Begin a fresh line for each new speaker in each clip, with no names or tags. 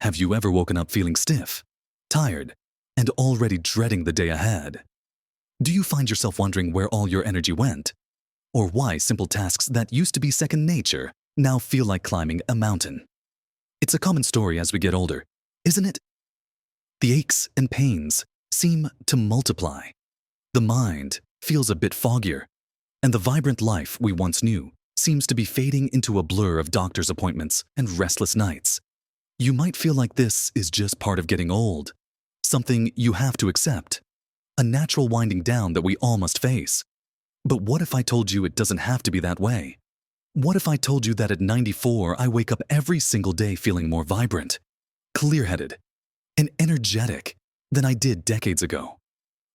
Have you ever woken up feeling stiff, tired, and already dreading the day ahead? Do you find yourself wondering where all your energy went? Or why simple tasks that used to be second nature now feel like climbing a mountain? It's a common story as we get older, isn't it? The aches and pains seem to multiply. The mind feels a bit foggier, and the vibrant life we once knew seems to be fading into a blur of doctor's appointments and restless nights. You might feel like this is just part of getting old, something you have to accept, a natural winding down that we all must face. But what if I told you it doesn't have to be that way? What if I told you that at 94 I wake up every single day feeling more vibrant, clear-headed, and energetic than I did decades ago?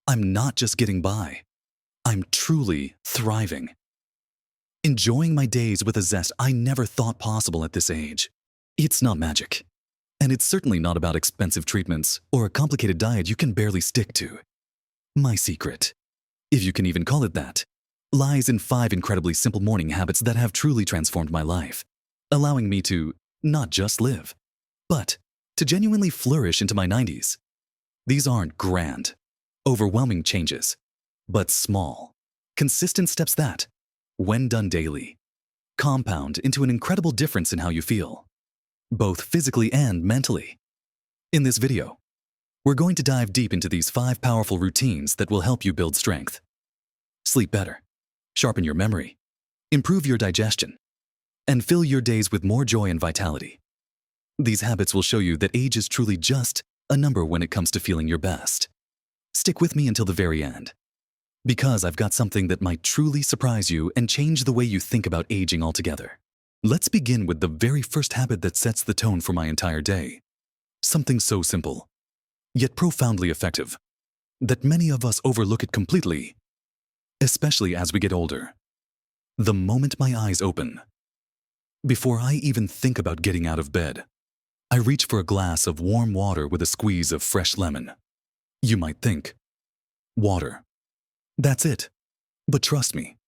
I'm not just getting by. I'm truly thriving. Enjoying my days with a zest I never thought possible at this age. It's not magic. And it's certainly not about expensive treatments or a complicated diet you can barely stick to. My secret, if you can even call it that, lies in 5 incredibly simple morning habits that have truly transformed my life, allowing me to not just live, but to genuinely flourish into my 90s. These aren't grand, overwhelming changes, but small, consistent steps that, when done daily, compound into an incredible difference in how you feel, both physically and mentally. In this video, we're going to dive deep into these 5 powerful routines that will help you build strength, sleep better, sharpen your memory, improve your digestion, and fill your days with more joy and vitality. These habits will show you that age is truly just a number when it comes to feeling your best. Stick with me until the very end, because I've got something that might truly surprise you and change the way you think about aging altogether. Let's begin with the very first habit that sets the tone for my entire day. Something so simple, yet profoundly effective, that many of us overlook it completely, especially as we get older. The moment my eyes open, before I even think about getting out of bed, I reach for a glass of warm water with a squeeze of fresh lemon. You might think, water. That's it. But trust me,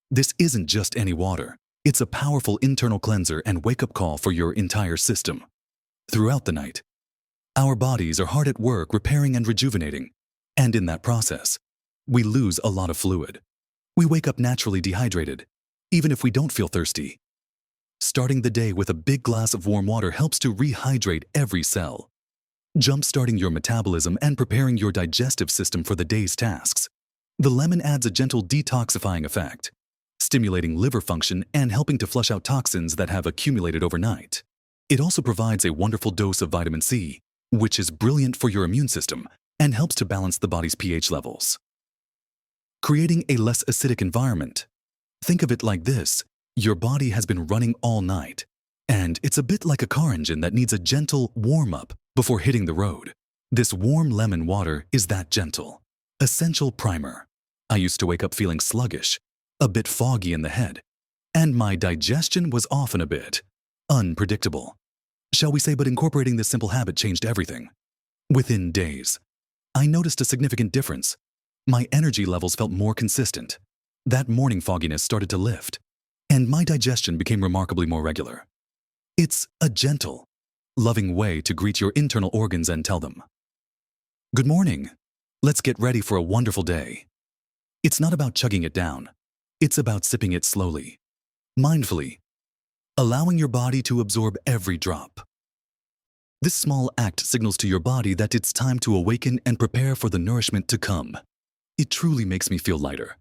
this isn't just any water. It's a powerful internal cleanser and wake-up call for your entire system. Throughout the night, our bodies are hard at work repairing and rejuvenating, and in that process, we lose a lot of fluid. We wake up naturally dehydrated, even if we don't feel thirsty. Starting the day with a big glass of warm water helps to rehydrate every cell, jump-starting your metabolism and preparing your digestive system for the day's tasks. The lemon adds a gentle detoxifying effect, stimulating liver function and helping to flush out toxins that have accumulated overnight. It also provides a wonderful dose of vitamin C, which is brilliant for your immune system and helps to balance the body's pH levels. Creating a less acidic environment. Think of it like this: your body has been running all night, and it's a bit like a car engine that needs a gentle warm-up before hitting the road. This warm lemon water is that gentle, essential primer. I used to wake up feeling sluggish, a bit foggy in the head, and my digestion was often a bit unpredictable, shall we say, but incorporating this simple habit changed everything. Within days, I noticed a significant difference. My energy levels felt more consistent. That morning fogginess started to lift, and my digestion became remarkably more regular. It's a gentle, loving way to greet your internal organs and tell them, "Good morning. Let's get ready for a wonderful day." It's not about chugging it down. It's about sipping it slowly, mindfully, allowing your body to absorb every drop. This small act signals to your body that it's time to awaken and prepare for the nourishment to come. It truly makes me feel lighter,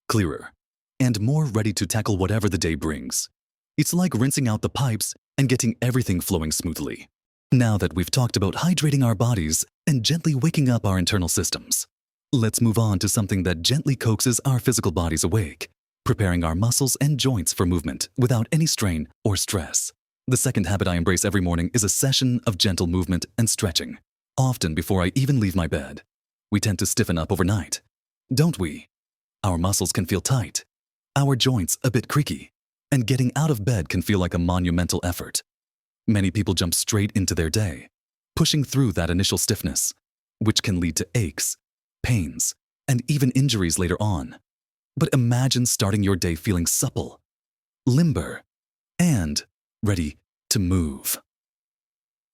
clearer, and more ready to tackle whatever the day brings. It's like rinsing out the pipes and getting everything flowing smoothly. Now that we've talked about hydrating our bodies and gently waking up our internal systems, let's move on to something that gently coaxes our physical bodies awake, preparing our muscles and joints for movement without any strain or stress. The second habit I embrace every morning is a session of gentle movement and stretching. Often before I even leave my bed, we tend to stiffen up overnight, don't we? Our muscles can feel tight, our joints a bit creaky, and getting out of bed can feel like a monumental effort. Many people jump straight into their day, pushing through that initial stiffness, which can lead to aches, pains, and even injuries later on. But imagine starting your day feeling supple, limber, and ready to move.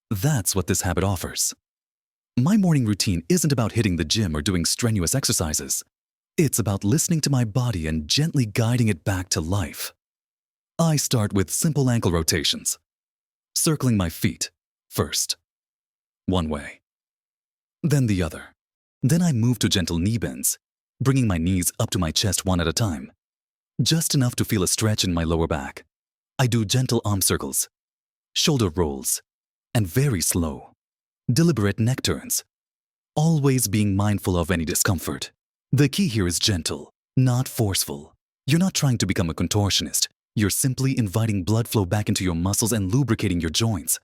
That's what this habit offers. My morning routine isn't about hitting the gym or doing strenuous exercises. It's about listening to my body and gently guiding it back to life. I start with simple ankle rotations, circling my feet first, one way, then the other. Then I move to gentle knee bends, bringing my knees up to my chest one at a time, just enough to feel a stretch in my lower back. I do gentle arm circles, shoulder rolls, and very slow, deliberate neck turns, always being mindful of any discomfort. The key here is gentle, not forceful. You're not trying to become a contortionist. You're simply inviting blood flow back into your muscles and lubricating your joints.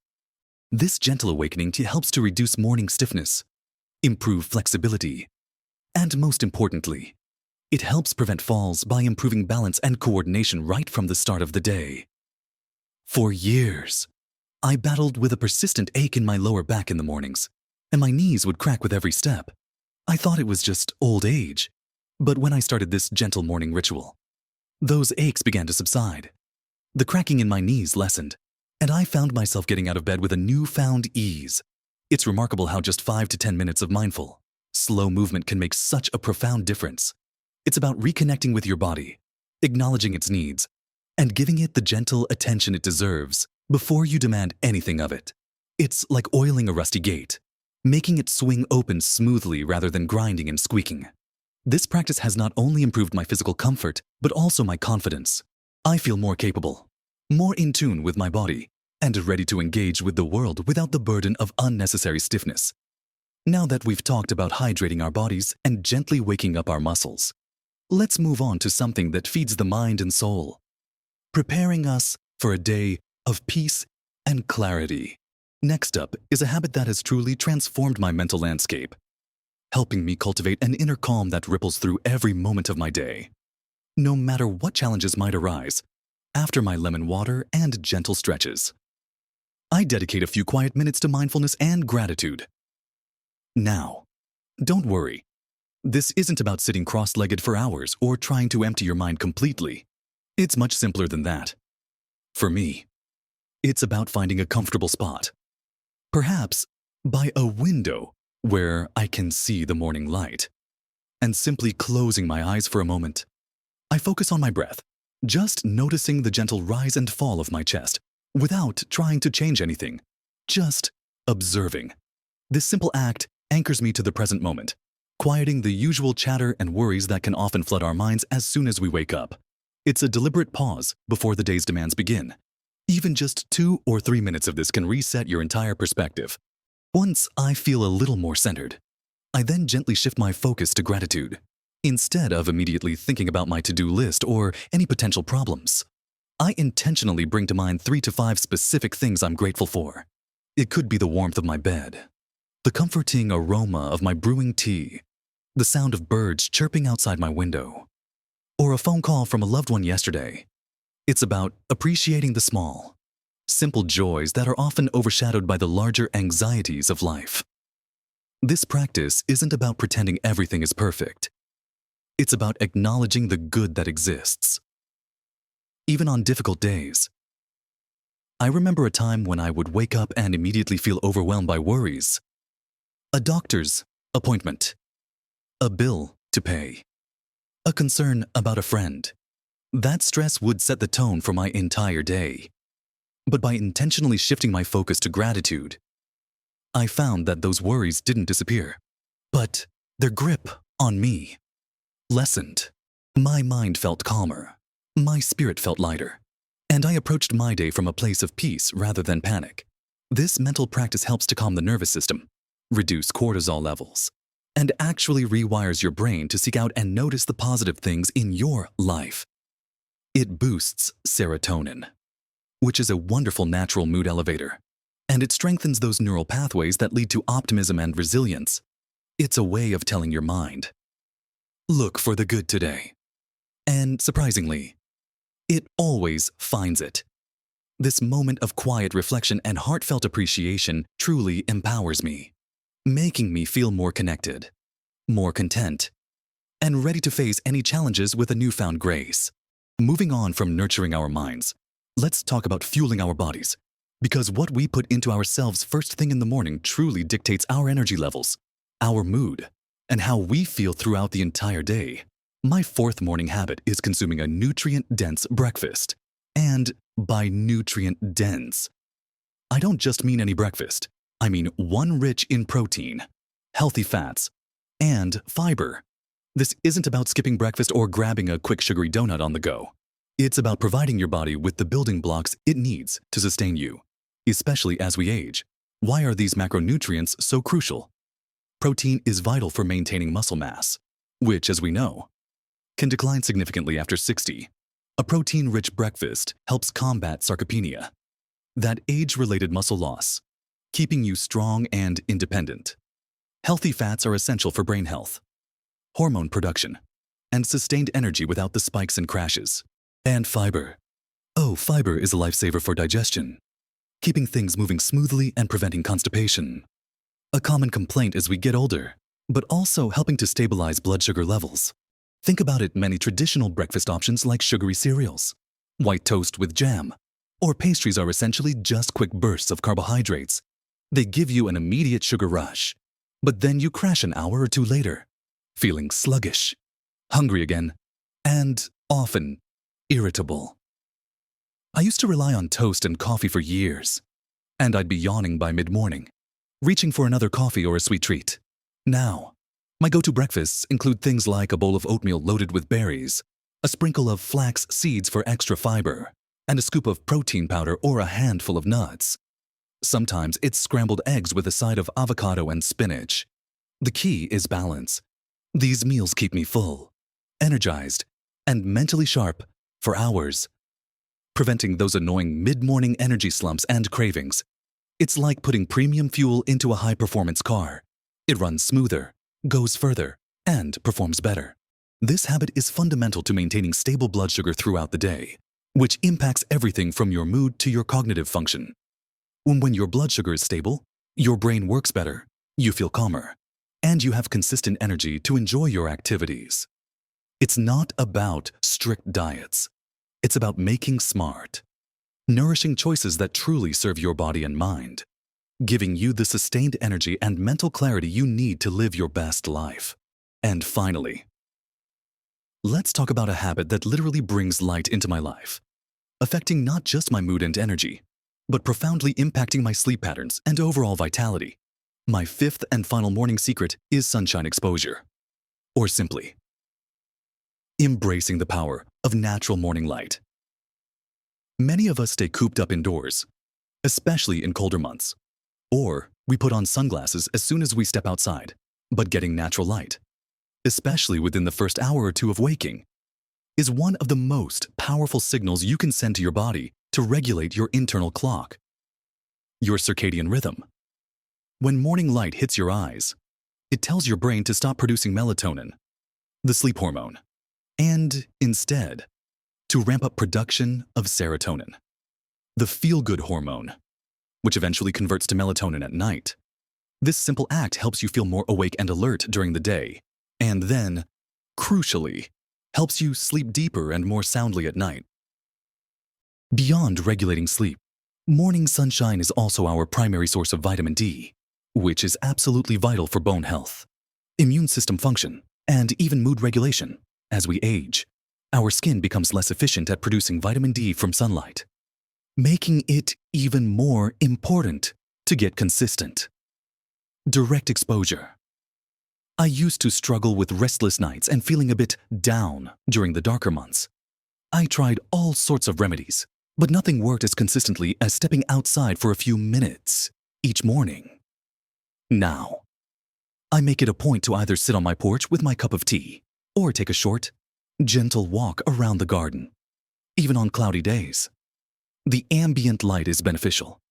This gentle awakening helps to reduce morning stiffness, improve flexibility, and most importantly, it helps prevent falls by improving balance and coordination right from the start of the day. For years, I battled with a persistent ache in my lower back in the mornings, and my knees would crack with every step. I thought it was just old age, but when I started this gentle morning ritual, those aches began to subside. The cracking in my knees lessened, and I found myself getting out of bed with a newfound ease. It's remarkable how just 5 to 10 minutes of mindful, slow movement can make such a profound difference. It's about reconnecting with your body, acknowledging its needs, and giving it the gentle attention it deserves before you demand anything of it. It's like oiling a rusty gate, making it swing open smoothly rather than grinding and squeaking. This practice has not only improved my physical comfort, but also my confidence. I feel more capable, more in tune with my body, and ready to engage with the world without the burden of unnecessary stiffness. Now that we've talked about hydrating our bodies and gently waking up our muscles, let's move on to something that feeds the mind and soul, preparing us for a day of peace and clarity. Next up is a habit that has truly transformed my mental landscape, helping me cultivate an inner calm that ripples through every moment of my day. No matter what challenges might arise, after my lemon water and gentle stretches, I dedicate a few quiet minutes to mindfulness and gratitude. Now, don't worry. This isn't about sitting cross-legged for hours or trying to empty your mind completely. It's much simpler than that. For me, it's about finding a comfortable spot, perhaps by a window where I can see the morning light, and simply closing my eyes for a moment. I focus on my breath, just noticing the gentle rise and fall of my chest, without trying to change anything, just observing. This simple act anchors me to the present moment, quieting the usual chatter and worries that can often flood our minds as soon as we wake up. It's a deliberate pause before the day's demands begin. Even just 2 or 3 minutes of this can reset your entire perspective. Once I feel a little more centered, I then gently shift my focus to gratitude. Instead of immediately thinking about my to-do list or any potential problems, I intentionally bring to mind 3 to 5 specific things I'm grateful for. It could be the warmth of my bed, the comforting aroma of my brewing tea, the sound of birds chirping outside my window, or a phone call from a loved one yesterday. It's about appreciating the small, simple joys that are often overshadowed by the larger anxieties of life. This practice isn't about pretending everything is perfect. It's about acknowledging the good that exists, even on difficult days. I remember a time when I would wake up and immediately feel overwhelmed by worries. A doctor's appointment, a bill to pay, a concern about a friend. That stress would set the tone for my entire day. But by intentionally shifting my focus to gratitude, I found that those worries didn't disappear, but their grip on me lessened. My mind felt calmer, my spirit felt lighter, and I approached my day from a place of peace rather than panic. This mental practice helps to calm the nervous system, reduce cortisol levels, and actually rewires your brain to seek out and notice the positive things in your life. It boosts serotonin, which is a wonderful natural mood elevator, and it strengthens those neural pathways that lead to optimism and resilience. It's a way of telling your mind, look for the good today. And surprisingly, it always finds it. This moment of quiet reflection and heartfelt appreciation truly empowers me, making me feel more connected, more content, and ready to face any challenges with a newfound grace. Moving on from nurturing our minds, let's talk about fueling our bodies, Because what we put into ourselves first thing in the morning truly dictates our energy levels, our mood, and how we feel throughout the entire day. My fourth morning habit is consuming a nutrient-dense breakfast. And by nutrient-dense, I don't just mean any breakfast. I mean one rich in protein, healthy fats, and fiber. This isn't about skipping breakfast or grabbing a quick sugary donut on the go. It's about providing your body with the building blocks it needs to sustain you, especially as we age. Why are these macronutrients so crucial? Protein is vital for maintaining muscle mass, which, as we know, can decline significantly after 60. A protein-rich breakfast helps combat sarcopenia, that age-related muscle loss, keeping you strong and independent. Healthy fats are essential for brain health, hormone production, and sustained energy without the spikes and crashes. And fiber. Oh, fiber is a lifesaver for digestion, keeping things moving smoothly and preventing constipation. A common complaint as we get older, but also helping to stabilize blood sugar levels. Think about it, many traditional breakfast options like sugary cereals, white toast with jam, or pastries are essentially just quick bursts of carbohydrates. They give you an immediate sugar rush, but then you crash an hour or two later, feeling sluggish, hungry again, and often irritable. I used to rely on toast and coffee for years, and I'd be yawning by mid-morning, reaching for another coffee or a sweet treat. Now, my go-to breakfasts include things like a bowl of oatmeal loaded with berries, a sprinkle of flax seeds for extra fiber, and a scoop of protein powder or a handful of nuts. Sometimes it's scrambled eggs with a side of avocado and spinach. The key is balance. These meals keep me full, energized, and mentally sharp for hours, preventing those annoying mid-morning energy slumps and cravings. It's like putting premium fuel into a high-performance car. It runs smoother, goes further, and performs better. This habit is fundamental to maintaining stable blood sugar throughout the day, which impacts everything from your mood to your cognitive function. When your blood sugar is stable, your brain works better, you feel calmer, and you have consistent energy to enjoy your activities. It's not about strict diets. It's about making smart, nourishing choices that truly serve your body and mind, giving you the sustained energy and mental clarity you need to live your best life. And finally, let's talk about a habit that literally brings light into my life, affecting not just my mood and energy, but profoundly impacting my sleep patterns and overall vitality. My fifth and final morning secret is sunshine exposure, or simply, embracing the power of natural morning light. Many of us stay cooped up indoors, especially in colder months, or we put on sunglasses as soon as we step outside. But getting natural light, especially within the first hour or two of waking, is one of the most powerful signals you can send to your body to regulate your internal clock, your circadian rhythm. When morning light hits your eyes, it tells your brain to stop producing melatonin, the sleep hormone, and instead, to ramp up production of serotonin, the feel-good hormone, which eventually converts to melatonin at night. This simple act helps you feel more awake and alert during the day, and then, crucially, helps you sleep deeper and more soundly at night. Beyond regulating sleep, morning sunshine is also our primary source of vitamin D, which is absolutely vital for bone health, immune system function, and even mood regulation. As we age, our skin becomes less efficient at producing vitamin D from sunlight, making it even more important to get consistent, direct exposure. I used to struggle with restless nights and feeling a bit down during the darker months. I tried all sorts of remedies, but nothing worked as consistently as stepping outside for a few minutes each morning. Now, I make it a point to either sit on my porch with my cup of tea or take a short, gentle walk around the garden, even on cloudy days. The ambient light is beneficial.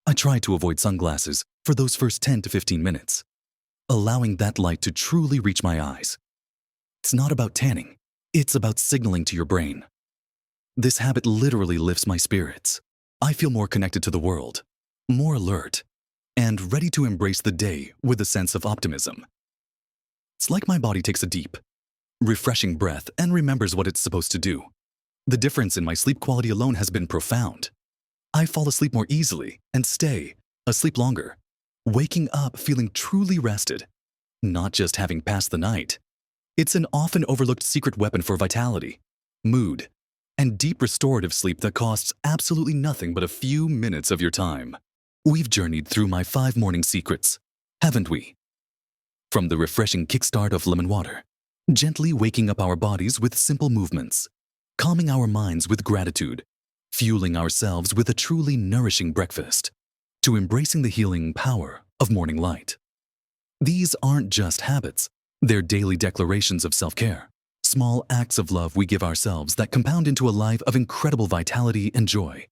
I try to avoid sunglasses for those first 10 to 15 minutes, allowing that light to truly reach my eyes. It's not about tanning, it's about signaling to your brain. This habit literally lifts my spirits. I feel more connected to the world, more alert, and ready to embrace the day with a sense of optimism. It's like my body takes a deep, refreshing breath and remembers what it's supposed to do. The difference in my sleep quality alone has been profound. I fall asleep more easily and stay asleep longer, waking up feeling truly rested, not just having passed the night. It's an often overlooked secret weapon for vitality, mood, and deep restorative sleep that costs absolutely nothing but a few minutes of your time. We've journeyed through my 5 morning secrets, haven't we? From the refreshing kickstart of lemon water, gently waking up our bodies with simple movements, calming our minds with gratitude, fueling ourselves with a truly nourishing breakfast, to embracing the healing power of morning light. These aren't just habits, they're daily declarations of self-care, small acts of love we give ourselves that compound into a life of incredible vitality and joy.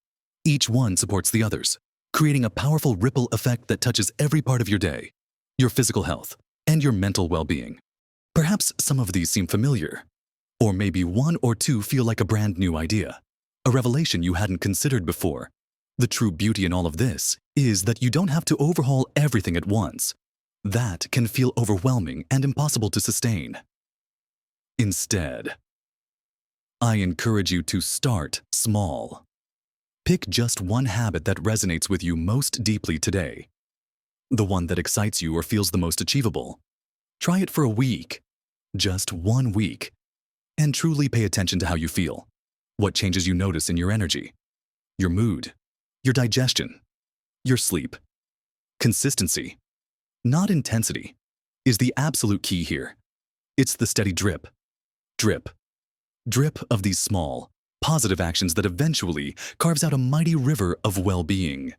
Each one supports the others, creating a powerful ripple effect that touches every part of your day, your physical health, and your mental well-being. Perhaps some of these seem familiar, or maybe one or two feel like a brand new idea, a revelation you hadn't considered before. The true beauty in all of this is that you don't have to overhaul everything at once. That can feel overwhelming and impossible to sustain. Instead, I encourage you to start small. Pick just one habit that resonates with you most deeply today, the one that excites you or feels the most achievable. Try it for a week, just 1 week, and truly pay attention to how you feel, what changes you notice in your energy, your mood, your digestion, your sleep. Consistency, not intensity, is the absolute key here. It's the steady drip, drip, drip of these small, positive actions that eventually carves out a mighty river of well-being.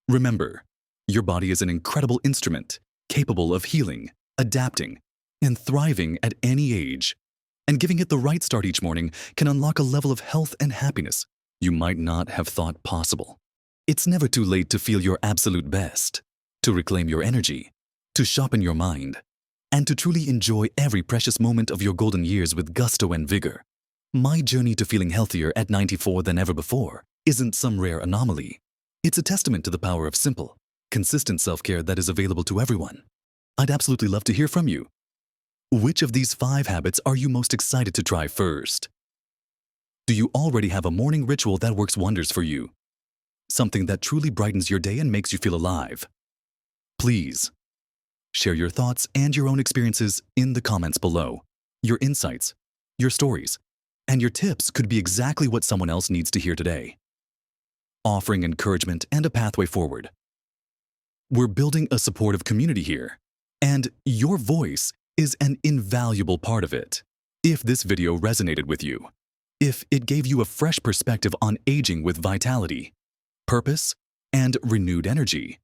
Remember, your body is an incredible instrument, capable of healing, adapting, and thriving at any age. And giving it the right start each morning can unlock a level of health and happiness you might not have thought possible. It's never too late to feel your absolute best, to reclaim your energy, to sharpen your mind, and to truly enjoy every precious moment of your golden years with gusto and vigor. My journey to feeling healthier at 94 than ever before isn't some rare anomaly. It's a testament to the power of simple, consistent self-care that is available to everyone. I'd absolutely love to hear from you. Which of these 5 habits are you most excited to try first? Do you already have a morning ritual that works wonders for you? Something that truly brightens your day and makes you feel alive? Please, share your thoughts and your own experiences in the comments below. Your insights, your stories, and your tips could be exactly what someone else needs to hear today, offering encouragement and a pathway forward. We're building a supportive community here, and your voice is an invaluable part of it. If this video resonated with you, if it gave you a fresh perspective on aging with vitality, purpose, and renewed energy,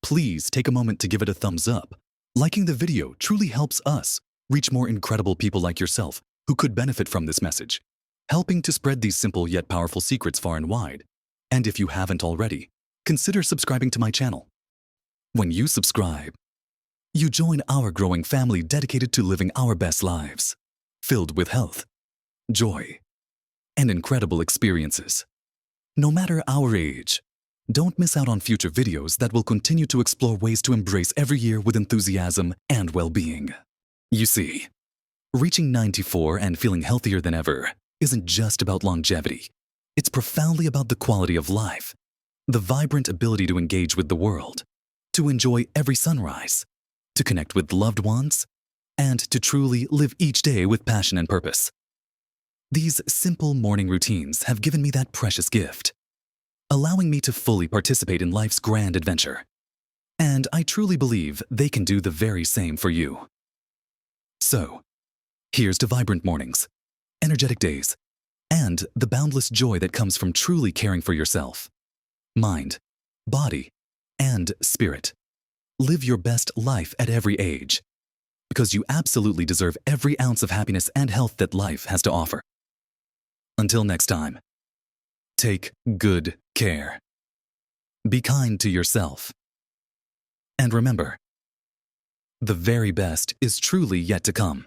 please take a moment to give it a thumbs up. Liking the video truly helps us reach more incredible people like yourself who could benefit from this message, helping to spread these simple yet powerful secrets far and wide. And if you haven't already, consider subscribing to my channel. When you subscribe, you join our growing family dedicated to living our best lives, filled with health, joy, and incredible experiences. No matter our age, don't miss out on future videos that will continue to explore ways to embrace every year with enthusiasm and well-being. You see, reaching 94 and feeling healthier than ever isn't just about longevity. It's profoundly about the quality of life, the vibrant ability to engage with the world, to enjoy every sunrise, to connect with loved ones, and to truly live each day with passion and purpose. These simple morning routines have given me that precious gift, allowing me to fully participate in life's grand adventure. And I truly believe they can do the very same for you. So, here's to vibrant mornings, energetic days, and the boundless joy that comes from truly caring for yourself, mind, body, and spirit. Live your best life at every age, because you absolutely deserve every ounce of happiness and health that life has to offer. Until next time, take good care. Be kind to yourself. And remember, the very best is truly yet to come.